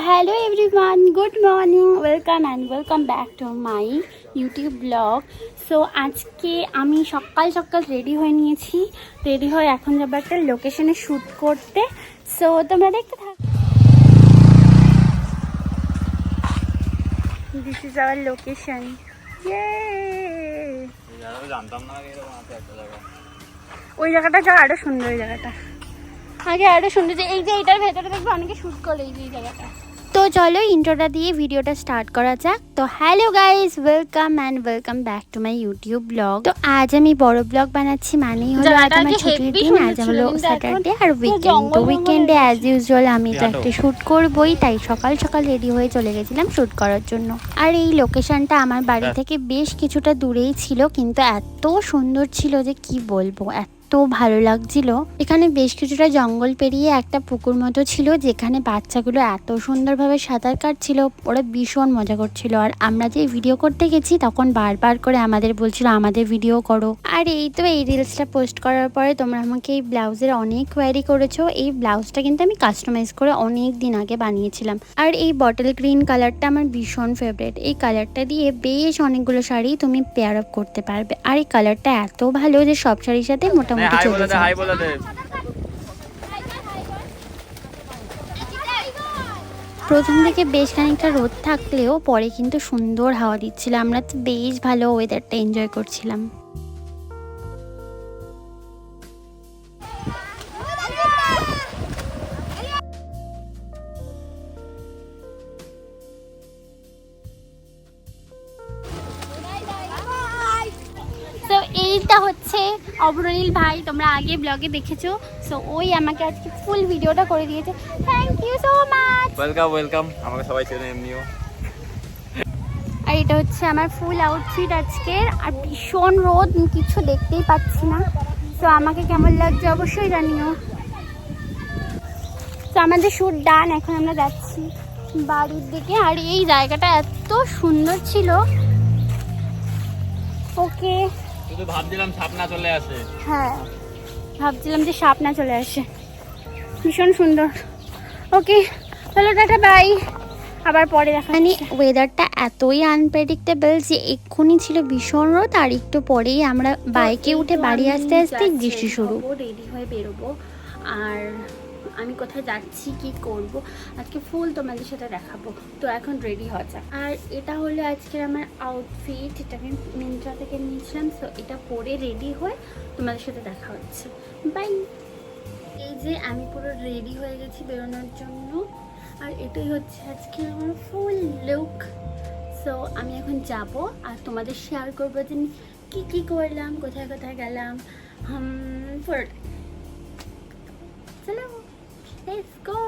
hello everyone, good morning, welcome back to my YouTube vlog. So আজকে আমি সকাল সকাল রেডি হয়ে নিয়েছি, রেডি হয়ে এখন যাব একটা লোকেশনে শ্যুট করতে। সো তোমরা দেখতে থাকো। This is our location. Yay! ওই জায়গাটা যা আরো সুন্দর, ওই জায়গাটা আগে আরো সুন্দর, যে এই যে এটার ভেতরে দেখবো অনেকে শ্যুট করে এই জায়গাটা। তো চলো ইন্ট্রোটা দিয়ে ভিডিওটা স্টার্ট করা যাক। তো hello guys, welcome back to my YouTube blog. তো আজ আমি বড় ব্লগ বানাচ্ছি, মানেই হলো আজ আমার ছুটির দিন, আজ হলো স্যাটারডে আর উইকেন্ড। তো উইকেন্ডে অ্যাজ ইউজুয়াল আমি তো একটা শ্যুট করবোই, তাই সকাল সকাল রেডি হয়ে চলে গেছিলাম শ্যুট করার জন্য। আর এই লোকেশনটা আমার বাড়ি থেকে বেশ কিছুটা দূরেই ছিল, কিন্তু এত সুন্দর ছিল যে কি বলবো, তো ভালো লাগছিল। এখানে বেশ কিছুটা জঙ্গল পেরিয়ে একটা পুকুর মতো ছিল, যেখানে বাচ্চাগুলো এত সুন্দরভাবে সাঁতার কাটছিল, ওরা ভীষণ মজা করছিল। আর আমরা যে ভিডিও করতে গেছি তখন বারবার করে আমাদের বলছিল আমাদের ভিডিও করো। আর এই তো এই রিলসটা পোস্ট করার পরে তোমরা আমাকে এই ব্লাউজের অনেক কোয়ারি করেছো। এই ব্লাউজটা কিন্তু আমি কাস্টমাইজ করে অনেক দিন আগে বানিয়েছিলাম। আর এই বটল গ্রিন কালারটা আমার ভীষণ ফেভারিট। এই কালারটা দিয়ে বেশ অনেকগুলো শাড়ি তুমি পেয়ার আপ করতে পারবে। আর এই কালারটা এত ভালো যে সব শাড়ির সাথে মোটামুটি প্রথম থেকে বেশ খানিকটা রোদ থাকলেও পরে কিন্তু সুন্দর হাওয়া দিচ্ছিল, আমরা তো বেশ ভালো ওয়েদারটা এনজয় করছিলাম। তো এইটা হচ্ছে অবরনীল ভাই, তোমরা আগে ব্লগে দেখেছো। সো ওই আমাকে আজকে ফুল ভিডিওটা করে দিয়েছে, thank you so much. Welcome, আমাকে সবাই চেনে এমনিও। আর এটা হচ্ছে আমার ফুল আউটফিট আজকের। আর ভীষণ রোদ, কিছু দেখতেই পাচ্ছি না। তো আমাকে কেমন লাগছে অবশ্যই জানিও। তো আমাদের শ্যুট ডান, এখন আমরা যাচ্ছি বাড়ির দিকে। আর এই জায়গাটা এত সুন্দর ছিল, ওকে শুধু ভাবছিলাম সাপ না চলে আসে। হ্যাঁ, ভাবছিলাম যে সাপ না চলে আসে, ভীষণ সুন্দর। ওকে চলো, টাটা বাই, আবার পরে দেখা। মানে ওয়েদারটা এতই আনপ্রেডিক্টেবল যে এক্ষুনি ছিল ভীষণ রোদ, আর একটু পরেই আমরা বাইকে উঠে বাড়ি আসতে আসতে বৃষ্টি শুরু। রেডি হয়ে বেরোবো, আর আমি কোথায় যাচ্ছি কি করব আজকে ফুল তোমাদের সাথে দেখাবো। তো এখন রেডি হওয়া যাক। আর এটা হলো আজকের আমার আউটফিট, এটা আমি মিন্ত্রা থেকে নিয়েছিলাম। সো এটা পরে রেডি হয়ে তোমাদের সাথে দেখা হচ্ছে, বাই। এই যে আমি পুরো রেডি হয়ে গেছি বেরোনোর জন্য, আর এটাই হচ্ছে আজকে আমার ফুল লুক। সো আমি এখন যাব আর তোমাদের শেয়ার করবো যে কী কী করলাম, কোথায় কোথায় গেলাম, পুরোটা। চলো let's go.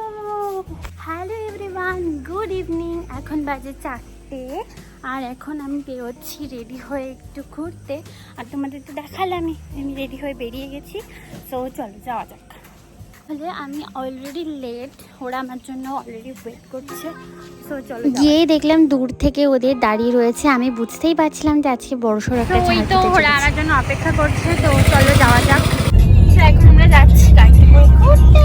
Hello everyone, good evening. এখন বাজে 4টে, আর এখন আমি বেরোচ্ছি রেডি হয়ে একটু ঘুরতে। আর তোমাদের তো দেখালামই আমি রেডি হয়ে বেরিয়ে গেছি। সো চলো যাওয়া যাক। তাহলে আমি অলরেডি লেট, ওরা আমার জন্য অলরেডি ওয়েট করছে। সো চলো। গিয়েই দেখলাম দূর থেকে ওদের দাঁড়িয়ে রয়েছে, আমি বুঝতেই পারছিলাম যে আজকে বড়সড় একটা ঝড় হতে চলেছে। ওরা আমার জন্য অপেক্ষা করছে, তো চলো যাওয়া যাক। এখন আমরা যাচ্ছি গাড়ি করে ঘুরতে।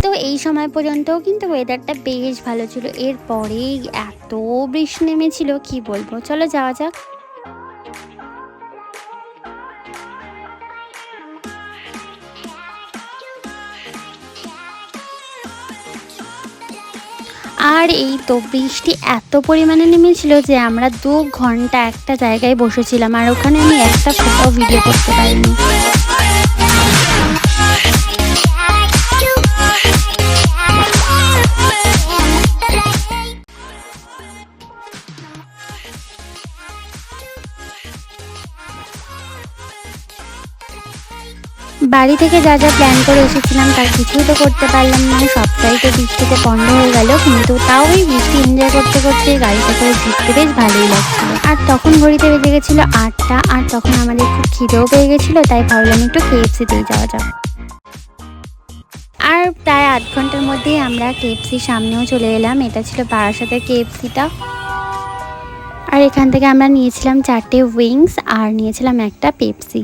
তো এই সময় পর্যন্তও কিন্তু ওয়েদারটা বেশ ভালো ছিল, এরপরে এত বৃষ্টি নেমেছিল কি বলবো। চলো যাওয়া যাক। আর এই তো বৃষ্টি এত পরিমাণে নেমেছিল যে আমরা 2 ঘন্টা একটা জায়গায় বসেছিলাম, আর ওখানে আমি একটা ফটো ভিডিও করতে পারিনি। বাড়ি থেকে যা যা প্ল্যান করে এসেছিলাম তার কিছুই তো করতে পারলাম না, সবটাই তো বৃষ্টিতে বন্ধ হয়ে গেল। কিন্তু তাও ওই বৃষ্টি এনজয় করতে করতে গাড়িতে করে ঘুরতে বেশ ভালোই লাগছিল। আর তখন ঘড়িতে বেজে গেছিলো 8টা, আর তখন আমাদের খুব খিদেও পেয়ে গেছিলো, তাই ভাবলাম একটু KFC-তেই যাওয়া যাক। আর প্রায় 8 ঘন্টার মধ্যেই আমরা KFC-র সামনেও চলে এলাম। এটা ছিল বারাসাতের KFC-টা। আর এখান থেকে আমরা নিয়েছিলাম 4টে উইংস আর নিয়েছিলাম একটা পেপসি।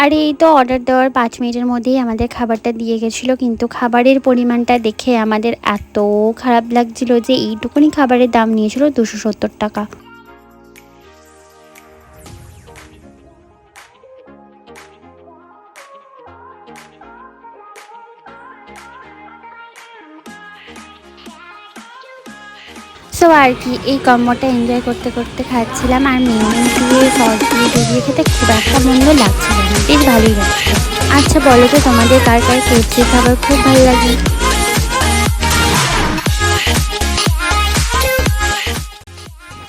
আর এই তো অর্ডার দেওয়ার 5 মিনিটের মধ্যেই আমাদের খাবারটা দিয়ে গেছিলো, কিন্তু খাবারের পরিমাণটা দেখে আমাদের এত খারাপ লাগছিল যে এইটুকুনি খাবারের দাম নিয়েছিল 270 টাকা। সো আর কি এই কম্বোটা এনজয় করতে করতে খাচ্ছিলাম, আর মেয়নিজ দিয়ে সস দিয়ে ডুবিয়ে খেতে খুব একটা মন্দ লাগছিল না, বেশ ভালোই লাগছিল। আচ্ছা বলো তো তোমাদের কার কার কেএফসি খাবার খুব ভালো লাগে?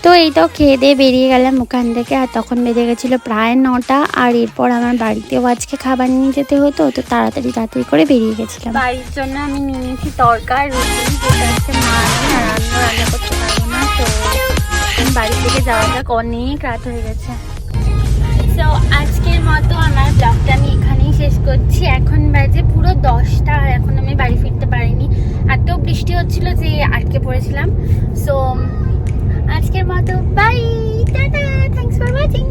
তো এই তো খেয়ে দিয়ে বেরিয়ে গেলাম ওখান থেকে, আর তখন বেজে গেছিলো প্রায় 9টা। আর এরপর আমার বাড়িতেও আজকে খাবার নিয়ে যেতে হতো, তো তাড়াতাড়ি করে বেরিয়ে গেছিলাম। বাড়ির জন্য আমি নিয়ে নিয়েছি তরকার রুটি, যেটা হচ্ছে মা আর রান্না করতে পারবো না, তো বাড়ি থেকে যাওয়া যাক, অনেক রাত হয়ে গেছে। তো আজকের মতো আমার ব্লগটা আমি এখানেই শেষ করছি। এখন বাজে পুরো 10টা, আর এখন আমি বাড়ি ফিরতে পারিনি, এত বৃষ্টি হচ্ছিল যে আটকে পড়েছিলাম। সো আজকের মতো bye, tata, thanks for watching.